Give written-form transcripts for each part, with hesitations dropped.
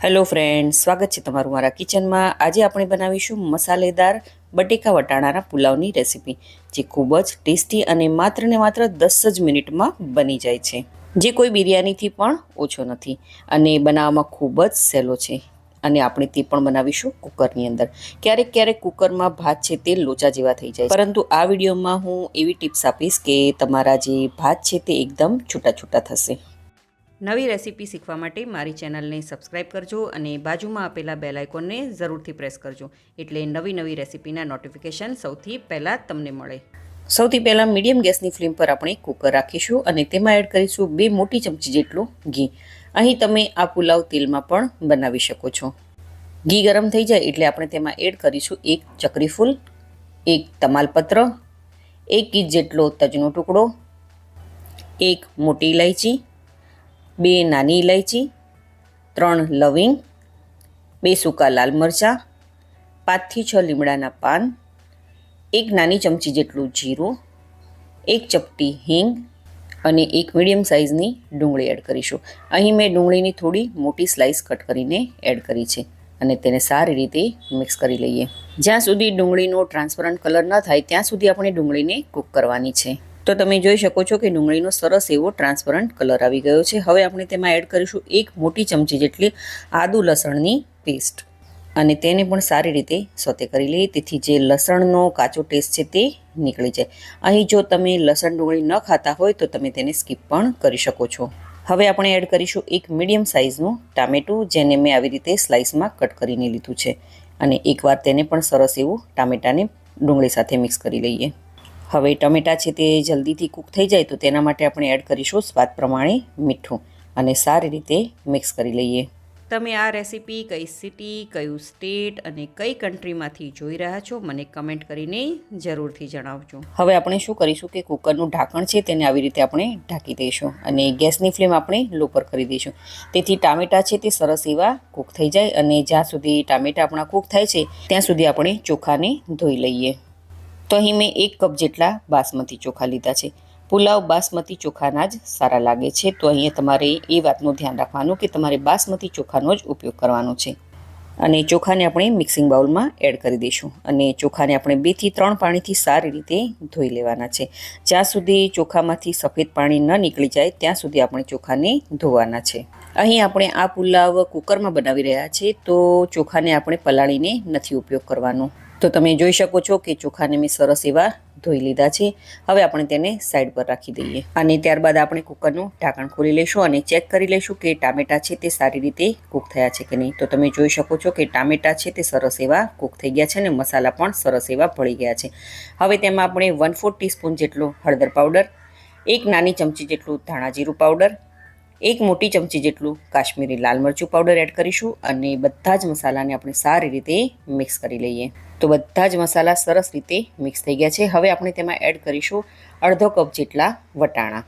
Hello friends, સ્વાગત છે તમારું મારા કિચનમાં। આજે આપણે બનાવીશું મસાલેદાર બટેકા વટાણાના પુલાવની રેસીપી, જે ખૂબ જ ટેસ્ટી અને માત્ર 10 જ મિનિટમાં બની જાય છે, જે કોઈ બિરયાનીથી પણ ઓછો નથી અને બનાવવામાં ખૂબ જ સહેલો છે। અને આપણે તે પણ બનાવીશું કુકરની અંદર। ક્યારેક કુકરમાં ભાત છે તે લોચા જેવા થઈ જાય, પરંતુ આ વિડીયોમાં હું એવી ટિપ્સ આપીશ કે તમારા જે ભાત છે તે એકદમ છૂટા થશે। નવી રેસીપી શીખવા માટે મારી ચેનલને સબસ્ક્રાઇબ કરજો અને બાજુમાં આપેલા બેલ આઇકોનને જરૂરથી પ્રેસ કરજો, એટલે નવી રેસીપીના નોટિફિકેશન સૌથી પહેલાં તમને મળે। સૌથી પહેલાં મીડિયમ ગેસની ફ્લેમ પર આપણે કુકર રાખીશું અને તેમાં એડ કરીશું 2 મોટી ચમચી જેટલું ઘી। અહીં તમે આ પુલાવ તેલમાં પણ બનાવી શકો છો। ઘી ગરમ થઈ જાય એટલે આપણે તેમાં એડ કરીશું 1 ચકરી ફૂલ, 1 તમાલપત્ર, 1 ઇંચ જેટલો તજનો ટુકડો, 1 મોટી ઇલાયચી, 2 નાની ઇલાયચી, 3 લવિંગ, 2 સૂકા લાલ મરચાં, 5 થી 6 લીમડાના પાન, 1 નાની ચમચી જેટલું જીરું, 1 ચપટી હિંગ અને 1 મીડિયમ સાઇઝની ડુંગળી એડ કરીશું। અહીં મેં ડુંગળીની થોડી મોટી સ્લાઇસ કટ કરીને એડ કરી છે અને તેને સારી રીતે મિક્સ કરી લઈએ। જ્યાં સુધી ડુંગળીનો ટ્રાન્સપરન્ટ કલર ન થાય ત્યાં સુધી આપણે ડુંગળીને કૂક કરવાની છે। તો તમે જોઈ શકો છો કે ડુંગળીનો સરસ એવો ટ્રાન્સપરન્ટ કલર આવી ગયો છે। હવે આપણે તેમાં એડ કરીશું 1 મોટી ચમચી જેટલી આદુ લસણની પેસ્ટ અને તેને પણ સારી રીતે સોતે કરી લઈએ, તેથી જે લસણનો કાચો ટેસ્ટ છે તે નીકળી જાય। અહીં જો તમે લસણ ડુંગળી ન ખાતા હોય તો તમે તેને સ્કીપ પણ કરી શકો છો। હવે આપણે એડ કરીશું 1 મીડિયમ સાઇઝનું ટામેટું, જેને મેં આવી રીતે સ્લાઇસમાં કટ કરીને લીધું છે અને એકવાર તેને પણ સરસ એવું ટામેટાને ડુંગળી સાથે મિક્સ કરી લઈએ। હવે ટમેટા છે તે જલ્દીથી કૂક થઈ જાય તો તેના માટે આપણે એડ કરીશું સ્વાદ પ્રમાણે મીઠું અને સારી રીતે મિક્સ કરી લઈએ। તમે આ રેસીપી કઈ સિટી, કયું સ્ટેટ અને કઈ કન્ટ્રીમાંથી જોઈ રહ્યા છો મને કમેન્ટ કરીને જરૂરથી જણાવજો। હવે આપણે શું કરીશું કે કુકરનું ઢાંકણ છે તેને આવી રીતે આપણે ઢાંકી દઈશું અને ગેસની ફ્લેમ આપણે લો પર કરી દઈશું, તેથી ટામેટા છે તે સરસ એવા કૂક થઈ જાય। અને જ્યાં સુધી ટામેટા આપણા કૂક થાય છે ત્યાં સુધી આપણે ચોખાને ધોઈ લઈએ। તો અહીં મેં 1 કપ જેટલા બાસમતી ચોખા લીધા છે। પુલાવ બાસમતી ચોખાના જ સારા લાગે છે, તો અહીંયા તમારે એ વાતનું ધ્યાન રાખવાનું કે તમારે બાસમતી ચોખાનો જ ઉપયોગ કરવાનો છે। અને ચોખાને આપણે મિક્સિંગ બાઉલમાં એડ કરી દઈશું અને ચોખાને આપણે 2 થી 3 પાણીથી સારી રીતે ધોઈ લેવાના છે। જ્યાં સુધી ચોખામાંથી સફેદ પાણી ન નીકળી જાય ત્યાં સુધી આપણે ચોખાને ધોવાના છે। અહીં આપણે આ પુલાવ કુકરમાં બનાવી રહ્યા છીએ, તો ચોખાને આપણે પલાળીને નથી ઉપયોગ કરવાનો। તો તમે જોઈ શકો છો કે ચોખાને મેં સરસ એવા ધોઈ લીધા છે। હવે આપણે તેને સાઈડ પર રાખી દઈએ અને ત્યારબાદ આપણે કુકરનું ઢાંકણ ખોલી લઈશું અને ચેક કરી લઈશું કે ટામેટા છે તે સારી રીતે કૂક થયા છે કે નહીં। તો તમે જોઈ શકો છો કે ટામેટા છે તે સરસ એવા કૂક થઈ ગયા છે અને મસાલા પણ સરસ એવા ભળી ગયા છે। હવે તેમાં આપણે 1/4 ટીસ્પૂન જેટલો હળદર પાવડર, 1 નાની ચમચી જેટલું ધાણા જીરું પાવડર, 1 મોટી ચમચી જેટલું કાશ્મીરી લાલ મરચું પાવડર એડ કરીશું અને બધા જ મસાલાને આપણે સારી રીતે મિક્સ કરી લઈએ। તો બધા જ મસાલા સરસ રીતે મિક્સ થઈ ગયા છે। હવે આપણે તેમાં એડ કરીશું અડધો કપ જેટલા વટાણા।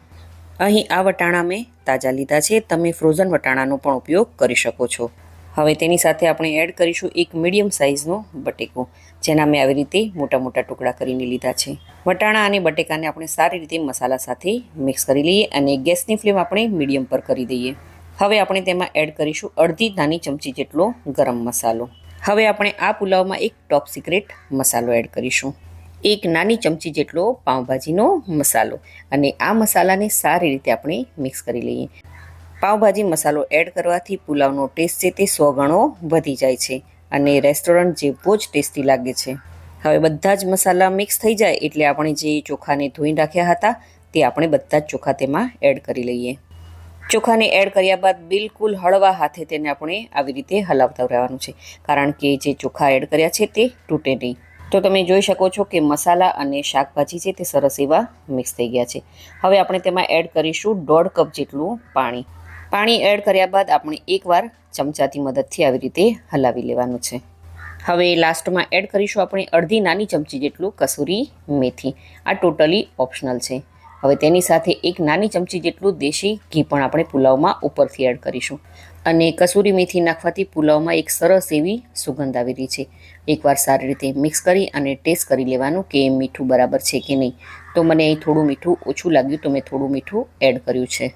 અહીં આ વટાણા મેં તાજા લીધા છે, તમે ફ્રોઝન વટાણાનો પણ ઉપયોગ કરી શકો છો। હવે તેની સાથે આપણે એડ કરીશું 1 મીડિયમ સાઇઝનો બટેકો, જેના મેં આવી રીતે મોટા ટુકડા કરીને લીધા છે। વટાણા અને બટેકાને આપણે સારી રીતે મસાલા સાથે મિક્સ કરી લઈએ અને ગેસની ફ્લેમ આપણે મીડિયમ પર કરી દઈએ। હવે આપણે તેમાં એડ કરીશું અડધી નાની ચમચી જેટલો ગરમ મસાલો। હવે આપણે આ પુલાવમાં એક ટોપ સિક્રેટ મસાલો એડ કરીશું, 1 નાની ચમચી જેટલો પાઉંભાજીનો મસાલો, અને આ મસાલાને સારી રીતે આપણે મિક્સ કરી લઈએ। પાઉંભાજી મસાલો એડ કરવાથી પુલાવનો ટેસ્ટ છે તે 100 ગણો વધી જાય છે અને રેસ્ટોરન્ટ જેવો જ ટેસ્ટી લાગે છે। હવે બધા જ મસાલા મિક્સ થઈ જાય એટલે આપણે જે ચોખાને ધોઈને રાખ્યા હતા તે આપણે બધા જ ચોખા તેમાં એડ કરી લઈએ। ચોખાને એડ કર્યા બાદ બિલકુલ હળવા હાથે તેને આપણે આવી રીતે હલાવતા રહેવાનું છે, કારણ કે જે ચોખા એડ કર્યા છે તે તૂટે નહીં। તો તમે જોઈ શકો છો કે મસાલા અને શાકભાજી છે તે સરસ એવા મિક્સ થઈ ગયા છે। હવે આપણે તેમાં એડ કરીશું 1.5 કપ જેટલું પાણી। પાણી એડ કર્યા બાદ આપણે એકવાર ચમચાથી મદદથી આવી રીતે હલાવી લેવાનું છે। હવે લાસ્ટમાં એડ કરીશું આપણે અડધી નાની ચમચી જેટલું કસૂરી મેથી। આ ટોટલી ઓપ્શનલ છે। હવે તેની સાથે 1 નાની ચમચી જેટલું દેશી ઘી પણ આપણે પુલાવમાં ઉપરથી એડ કરીશું અને કસૂરી મેથી નાખવાથી પુલાવમાં એક સરસ એવી સુગંધ આવી રહી છે। એકવાર સારી રીતે મિક્સ કરી અને ટેસ્ટ કરી લેવાનું કે મીઠું બરાબર છે કે નહીં। તો મને અહીં થોડું મીઠું ઓછું લાગ્યું તો મેં થોડું મીઠું એડ કર્યું છે।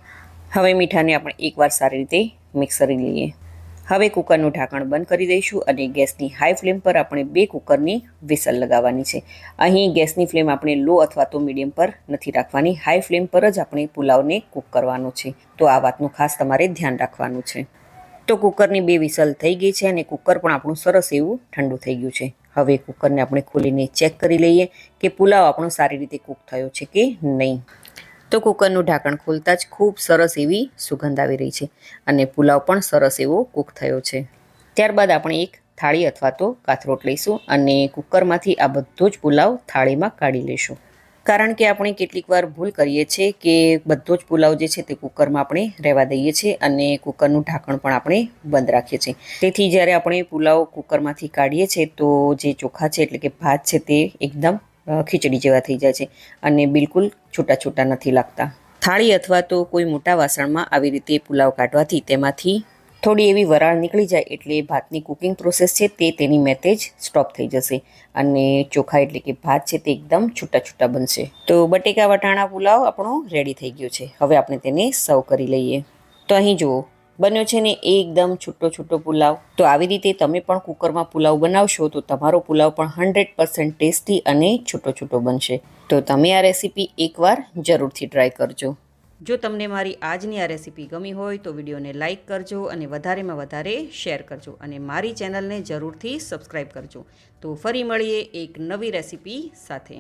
હવે મીઠાને આપણે એકવાર સારી રીતે મિક્સ કરી લઈએ। હવે કુકરનું ઢાંકણ બંધ કરી દઈશું અને ગેસની હાઈ ફ્લેમ પર આપણે 2 કુકરની વિસલ લગાવવાની છે. અહીં ગેસની ફ્લેમ આપણે લો અથવા તો મીડિયમ પર નથી રાખવાની, હાઈ ફ્લેમ પર જ આપણે પુલાવને કૂક કરવાનો છે. તો આ વાતનું ખાસ તમારે ધ્યાન રાખવાનું છે. તો કુકરની 2 વિસલ થઈ ગઈ છે અને કુકર પણ આપણું સરસ એવું ઠંડુ થઈ ગયું છે. હવે કુકરને આપણે ખોલીને ચેક કરી લઈએ કે પુલાવ આપણો સારી રીતે કૂક થયો છે કે નહીં. તો કુકરનું ઢાંકણ ખોલતા જ ખૂબ સરસ એવી સુગંધ આવી રહી છે અને પુલાવ પણ સરસ એવો કૂક થયો છે. ત્યારબાદ આપણે એક થાળી અથવા તો કાથરોટ લઈશું અને કુકરમાંથી આ બધો જ પુલાવ થાળીમાં કાઢી લઈશું. કારણ કે આપણે કેટલીક વાર ભૂલ કરીએ છીએ કે બધો જ પુલાવ જે છે તે કુકરમાં આપણે રહેવા દઈએ છીએ અને કુકરનું ઢાંકણ પણ આપણે બંધ રાખીએ છીએ. તેથી જ્યારે આપણે પુલાવ કુકરમાંથી કાઢીએ છીએ તો જે ચોખા છે એટલે કે ભાત છે તે એકદમ ખીચડી જેવા થઈ જાય છે અને બિલકુલ છૂટા છૂટા નથી લાગતા. થાળી અથવા તો કોઈ મોટા વાસણમાં આવી રીતે પુલાવ કાઢવાથી તેમાંથી થોડી એવી વરાળ નીકળી જાય એટલે ભાતની કુકિંગ પ્રોસેસ છે તે તેની મેતે જ સ્ટોપ થઈ જશે અને ચોખા એટલે કે ભાત છે તે એકદમ છૂટા છૂટા બનશે. તો બટેકા વટાણા પુલાવ આપણો રેડી થઈ ગયો છે. હવે આપણે તેને સર્વ કરી લઈએ. તો અહીં જુઓ બન્યો છે ને એકદમ છૂટો પુલાવ. તો આવી રીતે તમે પણ કુકરમાં પુલાવ બનાવશો તો તમારો પુલાવ પણ 100% ટેસ્ટી અને છૂટો બનશે. તો તમે આ રેસીપી એકવાર જરૂરથી ટ્રાય કરજો. જો તમને મારી આજની આ રેસીપી ગમી હોય તો વિડીયોને લાઇક કરજો અને વધારેમાં વધારે શેર કરજો અને મારી ચેનલને જરૂરથી સબસ્ક્રાઈબ કરજો. તો ફરી મળીએ એક નવી રેસીપી સાથે.